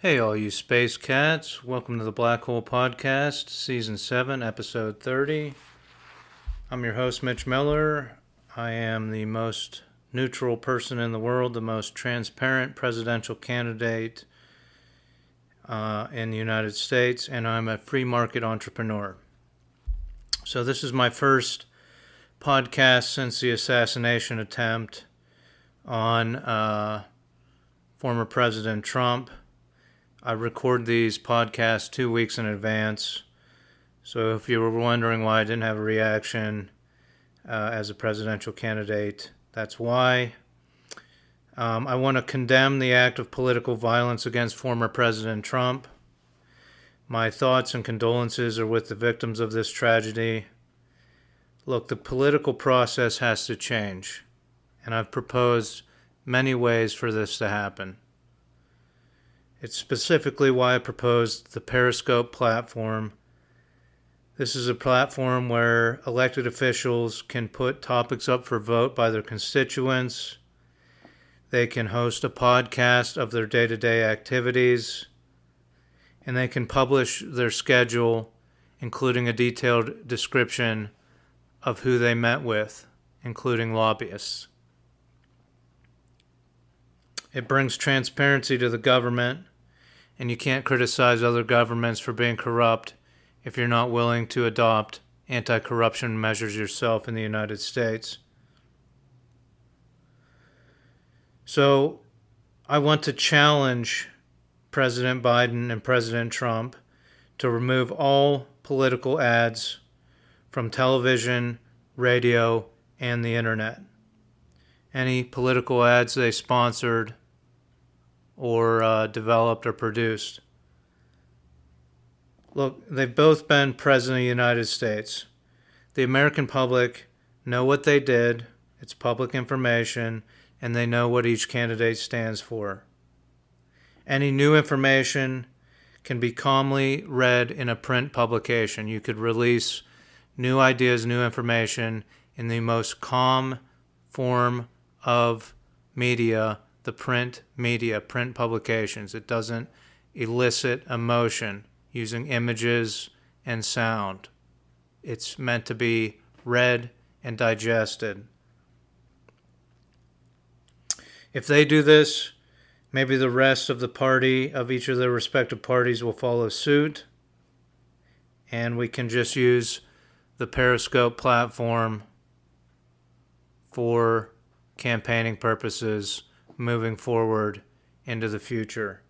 Hey, all you space cats. Welcome to the Black Hole Podcast, Season 7, Episode 30. I'm your host, Mitch Miller. I am the most neutral person in the world, the most transparent presidential candidate in the United States, and I'm a free market entrepreneur. So this is my first podcast since the assassination attempt on former President Trump. I record these podcasts 2 weeks in advance, so if you were wondering why I didn't have a reaction as a presidential candidate, that's why. I want to condemn the act of political violence against former President Trump. My thoughts and condolences are with the victims of this tragedy. Look, the political process has to change, and I've proposed many ways for this to happen. It's specifically why I proposed the Periscope platform. This is a platform where elected officials can put topics up for vote by their constituents. They can host a podcast of their day-to-day activities. And they can publish their schedule, including a detailed description of who they met with, including lobbyists. It brings transparency to the government. And you can't criticize other governments for being corrupt if you're not willing to adopt anti-corruption measures yourself in the United States. So I want to challenge President Biden and President Trump to remove all political ads from television, radio, and the internet. Any political ads they sponsored or developed or produced. Look, they've both been president of the United States. The American public know what they did. It's public information, and they know what each candidate stands for. Any new information can be calmly read in a print publication. You could release new ideas, new information in the most calm form of media, the print media, print publications. It doesn't elicit emotion using images and sound. It's meant to be read and digested. If they do this, maybe the rest of the party, of each of their respective parties, will follow suit, and we can just use the Periscope platform for campaigning purposes moving forward into the future.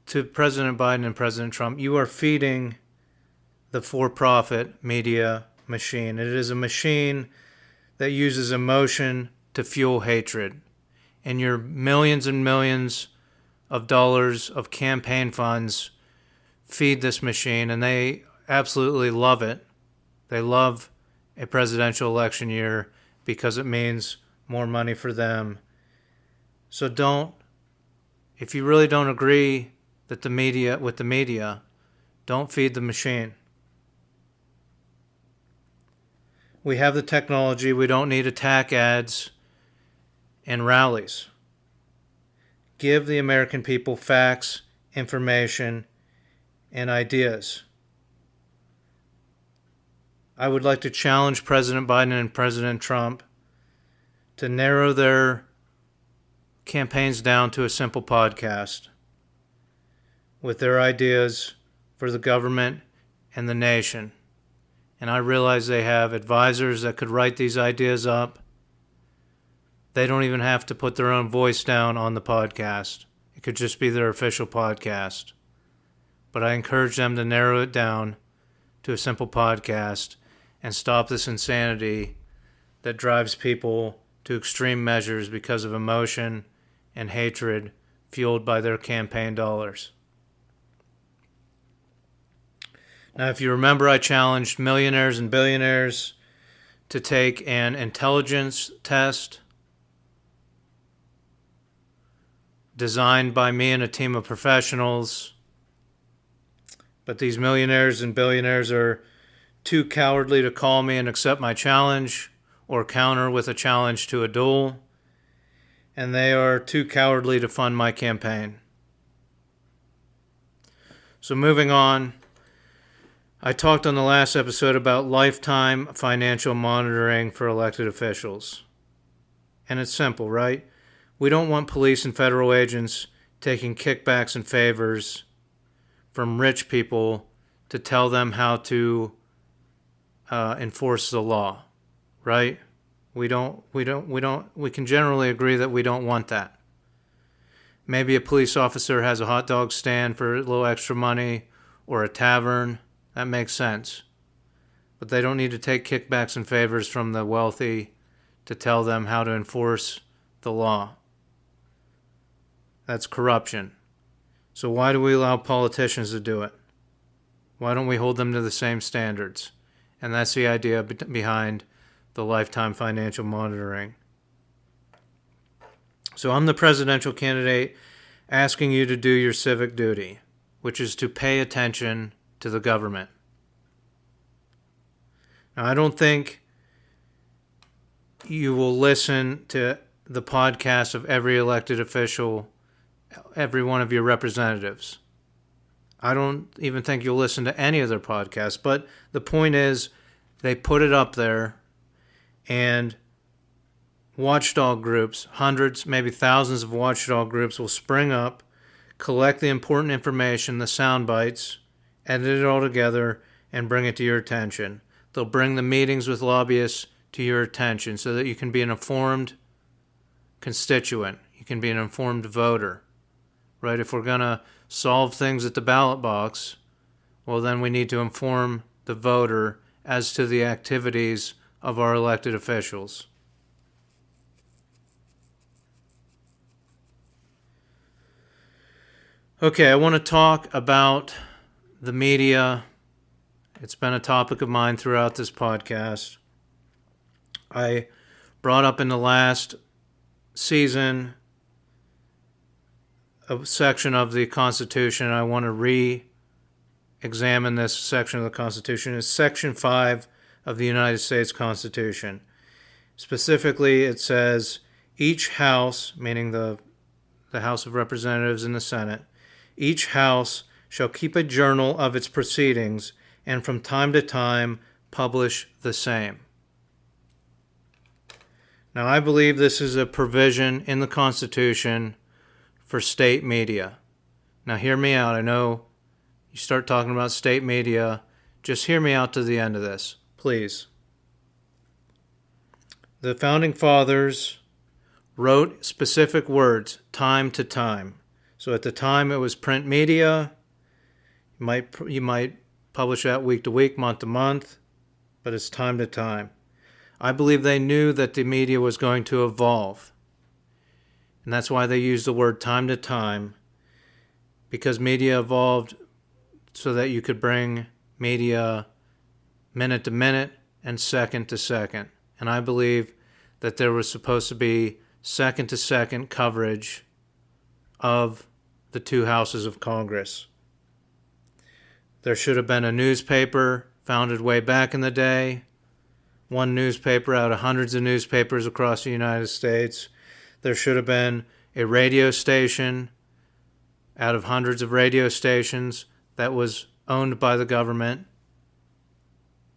To President Biden and President Trump, you are feeding the for-profit media machine. It is a machine that uses emotion to fuel hatred. And your millions and millions of dollars of campaign funds feed this machine, and they absolutely love it. They love a presidential election year because it means more money for them. So if you really don't agree with the media, don't feed the machine. We have the technology. We don't need attack ads and rallies. Give the American people facts, information, and ideas. I would like to challenge President Biden and President Trump to narrow their campaigns down to a simple podcast with their ideas for the government and the nation. And I realize they have advisors that could write these ideas up. They don't even have to put their own voice down on the podcast. It could just be their official podcast. But I encourage them to narrow it down to a simple podcast and stop this insanity that drives people to extreme measures because of emotion and hatred fueled by their campaign dollars. Now, if you remember, I challenged millionaires and billionaires to take an intelligence test designed by me and a team of professionals. But these millionaires and billionaires are too cowardly to call me and accept my challenge or counter with a challenge to a duel. And they are too cowardly to fund my campaign. So moving on, I talked on the last episode about lifetime financial monitoring for elected officials. And it's simple, right? We don't want police and federal agents taking kickbacks and favors from rich people to tell them how to enforce the law, right? We can generally agree that we don't want that. Maybe a police officer has a hot dog stand for a little extra money, or a tavern. That makes sense. But they don't need to take kickbacks and favors from the wealthy to tell them how to enforce the law. That's corruption. So why do we allow politicians to do it? Why don't we hold them to the same standards? And that's the idea behind the lifetime financial monitoring. So I'm the presidential candidate asking you to do your civic duty, which is to pay attention to the government. Now, I don't think you will listen to the podcast of every elected official, every one of your representatives. I don't even think you'll listen to any of their podcasts, but the point is they put it up there, and watchdog groups, hundreds, maybe thousands of watchdog groups will spring up, collect the important information, the sound bites, edit it all together, and bring it to your attention. They'll bring the meetings with lobbyists to your attention so that you can be an informed constituent. You can be an informed voter, right? If we're going to solve things at the ballot box, well, then we need to inform the voter as to the activities of our elected officials. Okay, I want to talk about the media. It's been a topic of mine throughout this podcast. I brought up in the last season a section of the Constitution. I want to re-examine this section of the Constitution. It's Section 5 of the United States Constitution. Specifically, it says, each house, meaning the House of Representatives and the Senate, each house shall keep a journal of its proceedings and from time to time publish the same. Now, I believe this is a provision in the Constitution for state media. Now, hear me out. I know you start talking about state media. Just hear me out to the end of this, please. The Founding Fathers wrote specific words, time to time. So at the time it was print media. You might publish that week to week, month to month, but it's time to time. I believe they knew that the media was going to evolve. And that's why they used the word time to time, because media evolved so that you could bring media minute to minute and second to second. And I believe that there was supposed to be second to second coverage of the two houses of Congress. There should have been a newspaper founded way back in the day, one newspaper out of hundreds of newspapers across the United States. There should have been a radio station out of hundreds of radio stations that was owned by the government.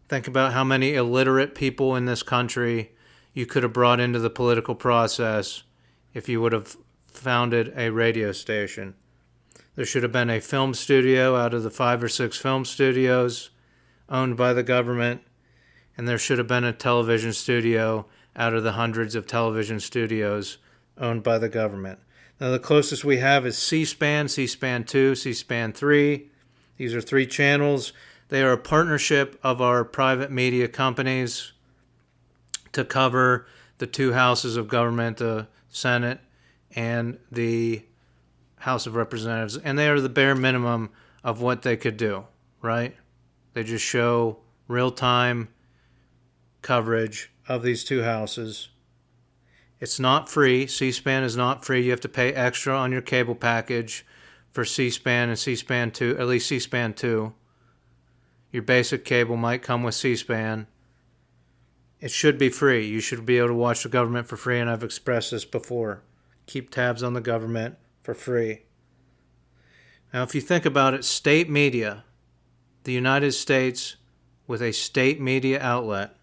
Think about how many illiterate people in this country you could have brought into the political process if you would have founded a radio station. There should have been a film studio out of the 5 or 6 film studios owned by the government, and there should have been a television studio out of the hundreds of television studios owned by the government. Now, the closest we have is C-SPAN, C-SPAN 2, C-SPAN 3. These are 3 channels. They are a partnership of our private media companies to cover the 2 houses of government, the Senate and the House of Representatives. And they are the bare minimum of what they could do, right? They just show real-time coverage of these 2 houses. It's not free. C-SPAN is not free. You have to pay extra on your cable package for C-SPAN and C-SPAN 2, at least C-SPAN 2. Your basic cable might come with C-SPAN. It should be free. You should be able to watch the government for free, and I've expressed this before. Keep tabs on the government for free. Now, if you think about it, state media, the United States with a state media outlet,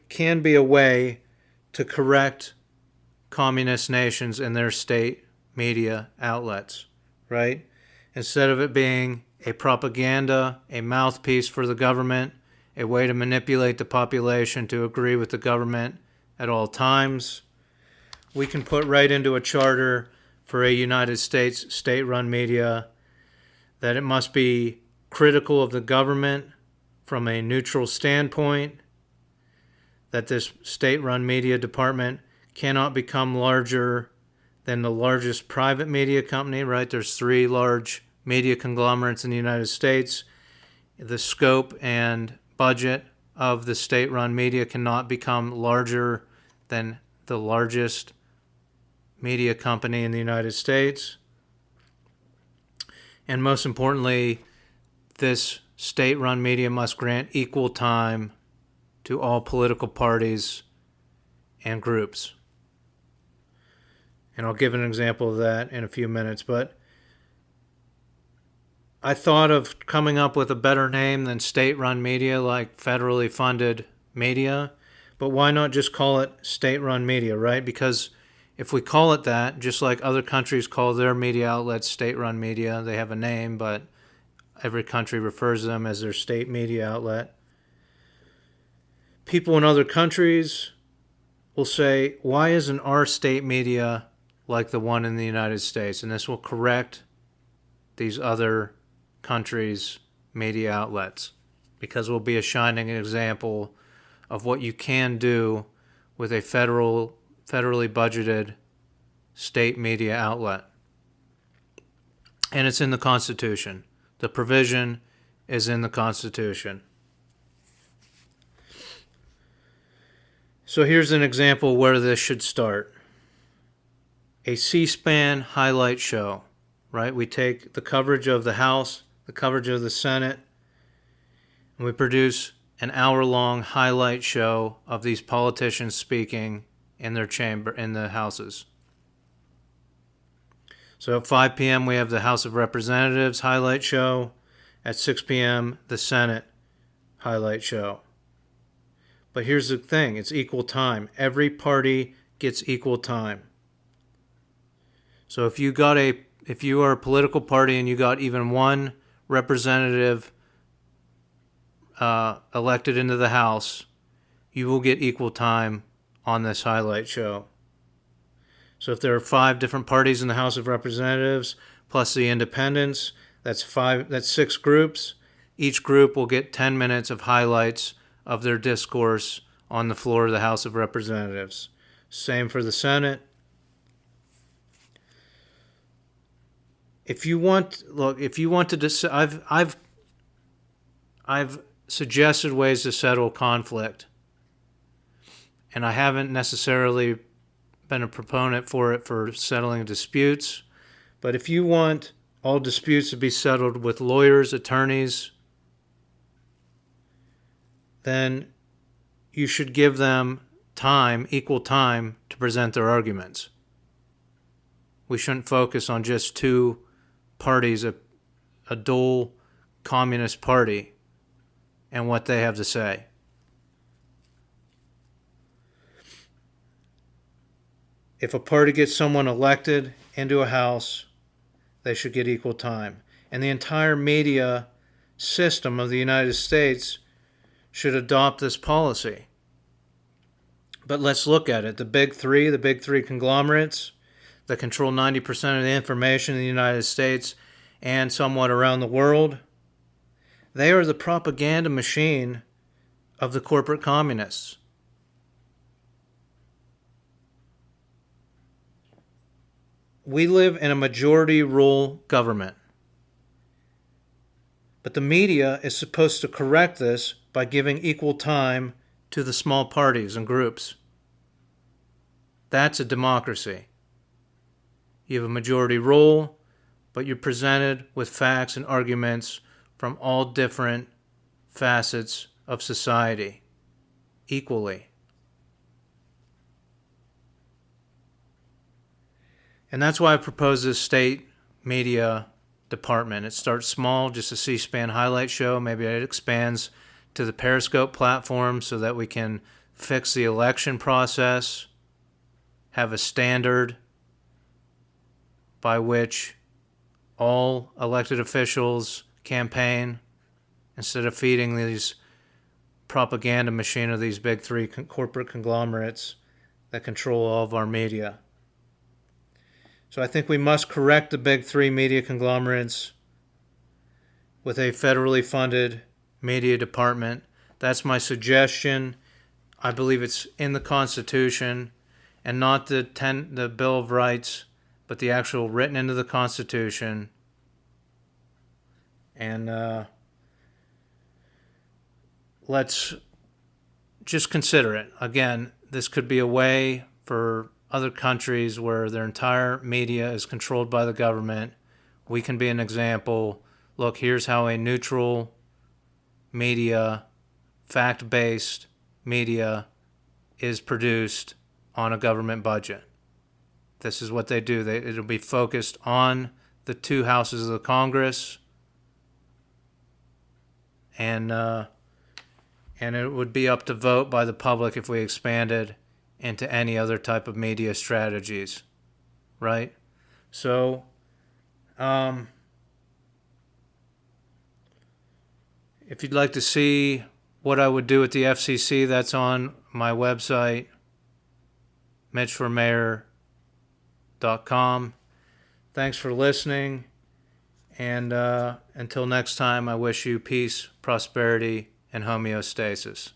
can be a way to correct communist nations and their state media outlets, right? Instead of it being a propaganda, a mouthpiece for the government, a way to manipulate the population to agree with the government at all times, we can put right into a charter for a United States state-run media that it must be critical of the government from a neutral standpoint, that this state-run media department cannot become larger than the largest private media company, right? There's 3 large media conglomerates in the United States. The scope and budget of the state-run media cannot become larger than the largest media company in the United States. And most importantly, this state-run media must grant equal time to all political parties and groups. And I'll give an example of that in a few minutes. But I thought of coming up with a better name than state-run media, like federally funded media. But why not just call it state-run media, right? Because if we call it that, just like other countries call their media outlets state-run media, they have a name, but every country refers to them as their state media outlet. People in other countries will say, why isn't our state media like the one in the United States? And this will correct these other countries' media outlets, because we'll be a shining example of what you can do with a federally budgeted state media outlet. And it's in the Constitution. The provision is in the Constitution. So here's an example where this should start. A C-SPAN highlight show, right? We take the coverage of the House, the coverage of the Senate, and we produce an hour-long highlight show of these politicians speaking in their chamber, in the houses. So at 5 p.m. we have the House of Representatives highlight show. At 6 p.m. the Senate highlight show. But here's the thing, it's equal time. Every party gets equal time. So if you are a political party and you got even one representative elected into the House, you will get equal time on this highlight show. So if there are 5 different parties in the House of Representatives, plus the independents, that's 6 groups. Each group will get 10 minutes of highlights of their discourse on the floor of the House of Representatives. Same for the Senate. If you want to decide, I've suggested ways to settle conflict, and I haven't necessarily been a proponent for settling disputes. But if you want all disputes to be settled with lawyers, attorneys, then you should give them time, equal time, to present their arguments. We shouldn't focus on just 2 parties, a dual communist party, and what they have to say. If a party gets someone elected into a house, they should get equal time. And the entire media system of the United States should adopt this policy. But let's look at it. The big three conglomerates that control 90% of the information in the United States and somewhat around the world, they are the propaganda machine of the corporate communists. We live in a majority rule government. But the media is supposed to correct this by giving equal time to the small parties and groups. That's a democracy. You have a majority rule, but you're presented with facts and arguments from all different facets of society equally. And that's why I propose this state media department. It starts small, just a C-SPAN highlight show. Maybe it expands to the Periscope platform so that we can fix the election process, have a standard by which all elected officials campaign instead of feeding these propaganda machine of these big three corporate conglomerates that control all of our media. So I think we must correct the big three media conglomerates with a federally funded media department. That's my suggestion. I believe it's in the Constitution, and not the Bill of Rights, but the actual written into the Constitution. And let's just consider it. Again, this could be a way for other countries where their entire media is controlled by the government. We can be an example. Look, here's how a neutral media, fact-based media is produced on a government budget. This is what they do. It'll be focused on the two houses of the Congress, and it would be up to vote by the public if we expanded into any other type of media strategies, right? So, if you'd like to see what I would do at the FCC, that's on my website, mitchformayor.com. Thanks for listening, and until next time, I wish you peace, prosperity, and homeostasis.